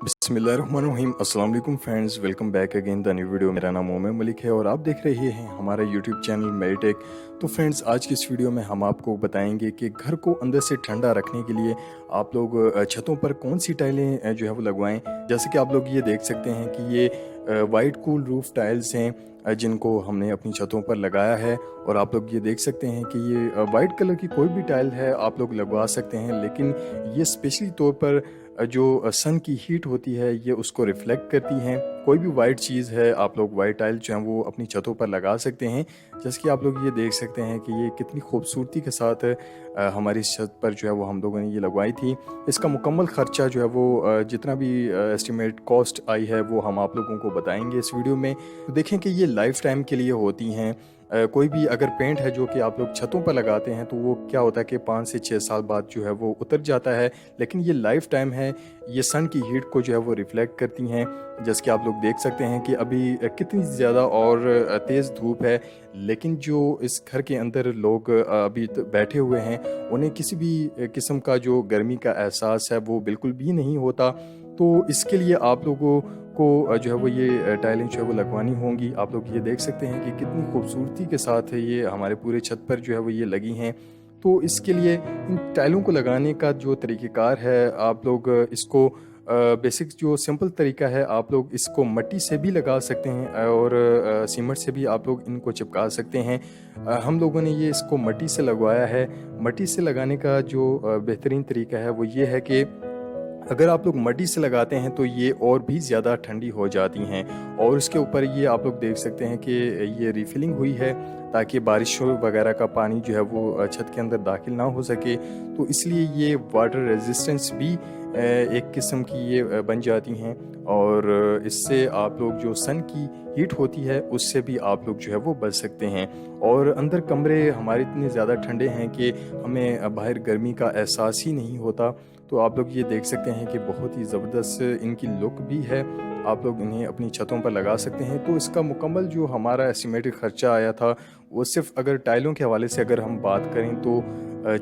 बिस्मिल्लाहिर्रहमानिर्रहीम अस्सलाम वालेकुम friends, welcome back again the new video. मेरा नाम मोहम्मद मलिक है और आप देख रहे हैं हमारा यूट्यूब चैनल मेडिटेक। तो फ्रेंड्स, आज की इस वीडियो में हम आपको बताएंगे कि घर को अंदर से ठंडा रखने के लिए आप लोग छतों पर कौन सी टाइलें जो है वो लगवाएं। जैसे कि आप लोग ये देख सकते हैं कि ये वाइट कूल रूफ टाइल्स हैं जिनको हमने अपनी छतों पर लगाया है। और आप लोग ये देख सकते हैं कि ये वाइट कलर की कोई भी टाइल है आप लोग लगवा सकते हैं, लेकिन ये स्पेशली तौर पर जो सन की हीट होती है ये उसको रिफ्लेक्ट करती हैं। कोई भी वाइट चीज़ है आप लोग वाइट टाइल जो है वो अपनी छतों पर लगा सकते हैं। जैसे कि आप लोग ये देख सकते हैं कि ये कितनी खूबसूरती के साथ हमारी छत पर जो है वो हम लोगों ने ये लगवाई थी। इसका मुकम्मल ख़र्चा जो है वो जितना भी एस्टिमेट कॉस्ट आई है वो हम आप लोगों को बताएंगे इस वीडियो में। तो देखें कि ये लाइफ टाइम के लिए होती हैं। कोई भी अगर पेंट है जो कि आप लोग छतों पर लगाते हैं तो वो क्या होता है कि 5 से 6 साल बाद जो है वो उतर जाता है, लेकिन ये लाइफ टाइम है। ये सन की हीट को जो है वो रिफ्लेक्ट करती हैं। जैसे कि आप लोग देख सकते हैं कि अभी कितनी ज़्यादा और तेज़ धूप है, लेकिन जो इस घर के अंदर लोग अभी बैठे हुए हैं उन्हें किसी भी किस्म का जो गर्मी का एहसास है वो बिल्कुल भी नहीं होता। तो इसके लिए आप लोगों को जो है वो ये टाइलें जो है वो लगवानी होंगी। आप लोग ये देख सकते हैं कि कितनी खूबसूरती के साथ ये हमारे पूरे छत पर जो है वो ये लगी हैं। तो इसके लिए इन टाइलों को लगाने का जो तरीक़ेकार है आप लोग इसको बेसिक जो सिंपल तरीका है आप लोग इसको मिट्टी से भी लगा सकते हैं और सीमेंट से भी आप लोग इनको चिपका सकते हैं। हम लोगों ने ये इसको मिट्टी से लगवाया है। मिट्टी से लगाने का जो बेहतरीन तरीका है वो ये है कि अगर आप लोग मिट्टी से लगाते हैं तो ये और भी ज़्यादा ठंडी हो जाती हैं। और इसके ऊपर ये आप लोग देख सकते हैं कि ये रिफिलिंग हुई है ताकि बारिशों वगैरह का पानी जो है वो छत के अंदर दाखिल ना हो सके। तो इसलिए ये वाटर रेजिस्टेंस भी एक किस्म की ये बन जाती हैं और इससे आप लोग जो सन की हीट होती है उससे भी आप लोग जो है वो बच सकते हैं। और अंदर कमरे हमारे इतने ज़्यादा ठंडे हैं कि हमें बाहर गर्मी का एहसास ही नहीं होता। तो आप लोग ये देख सकते हैं कि बहुत ही ज़बरदस्त इनकी लुक भी है। आप लोग इन्हें अपनी छतों पर लगा सकते हैं। तो इसका मुकम्मल जो हमारा एस्टिमेटेड ख़र्चा आया था वो सिर्फ अगर टाइलों के हवाले से अगर हम बात करें तो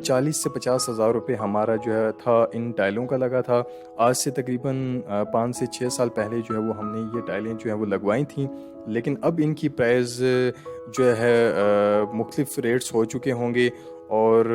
40 से 50 हज़ार रुपये हमारा जो है था इन टाइलों का लगा था। आज से तकरीबन 5 से 6 साल पहले जो है वो हमने ये टाइलें जो है वो लगवाई थी, लेकिन अब इनकी प्राइस जो है मुख्तलिफ रेट्स हो चुके होंगे। और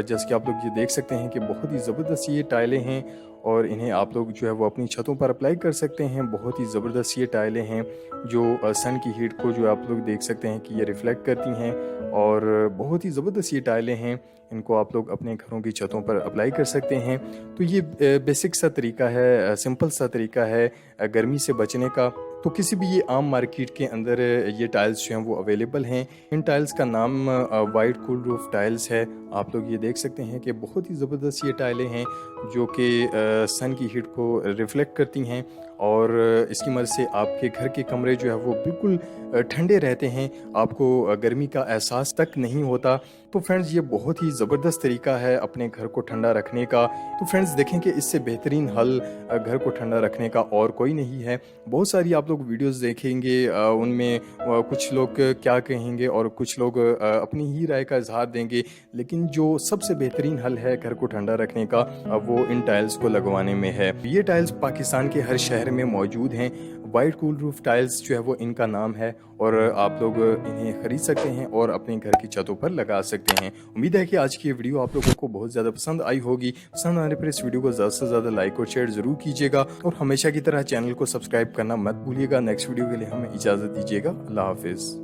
जैसे कि आप लोग ये देख सकते हैं कि बहुत ही ज़बरदस्त ये टाइलें हैं और इन्हें आप लोग जो है वो अपनी छतों पर अप्लाई कर सकते हैं। बहुत ही ज़बरदस्त ये टाइलें हैं जो सन की हीट को जो आप लोग देख सकते हैं कि ये रिफ़्लेक्ट करती हैं और बहुत ही ज़बरदस्त ये टाइलें हैं। इनको आप लोग अपने घरों की छतों पर अप्लाई कर सकते हैं। तो ये बेसिक सा तरीका है, सिंपल सा तरीका है गर्मी से बचने का। तो किसी भी ये आम मार्केट के अंदर ये टाइल्स जो हैं वो अवेलेबल हैं। इन टाइल्स का नाम वाइट कूल रूफ टाइल्स है। आप लोग ये देख सकते हैं कि बहुत ही ज़बरदस्त ये टाइलें हैं जो कि सन की हीट को रिफ़्लेक्ट करती हैं और इसकी मदद से आपके घर के कमरे जो है वो बिल्कुल ठंडे रहते हैं। आपको गर्मी का एहसास तक नहीं होता। तो फ्रेंड्स, ये बहुत ही ज़बरदस्त तरीका है अपने घर को ठंडा रखने का। तो फ्रेंड्स, देखें कि इससे बेहतरीन हल घर को ठंडा रखने का और कोई नहीं है। बहुत सारी आप लोग वीडियोस देखेंगे, उनमें कुछ लोग क्या कहेंगे और कुछ लोग अपनी ही राय का इजहार देंगे, लेकिन जो सबसे बेहतरीन हल है घर को ठंडा रखने का वो इन टाइल्स को लगवाने में है। ये टाइल्स पाकिस्तान के हर शहर में मौजूद हैं। वाइट कूल रूफ टाइल्स जो है वो इनका नाम है और आप लोग इन्हें ख़रीद सकते हैं और अपने घर की छतों पर लगा सकते हैं। उम्मीद है कि आज की ये वीडियो आप लोगों को बहुत ज़्यादा पसंद आई होगी। पसंद आने पर इस वीडियो को ज़्यादा से ज़्यादा लाइक और शेयर ज़रूर कीजिएगा और हमेशा की तरह चैनल को सब्सक्राइब करना मत भूलिएगा। नेक्स्ट वीडियो के लिए हमें इजाज़त दीजिएगा। अल्लाह हाफिज़।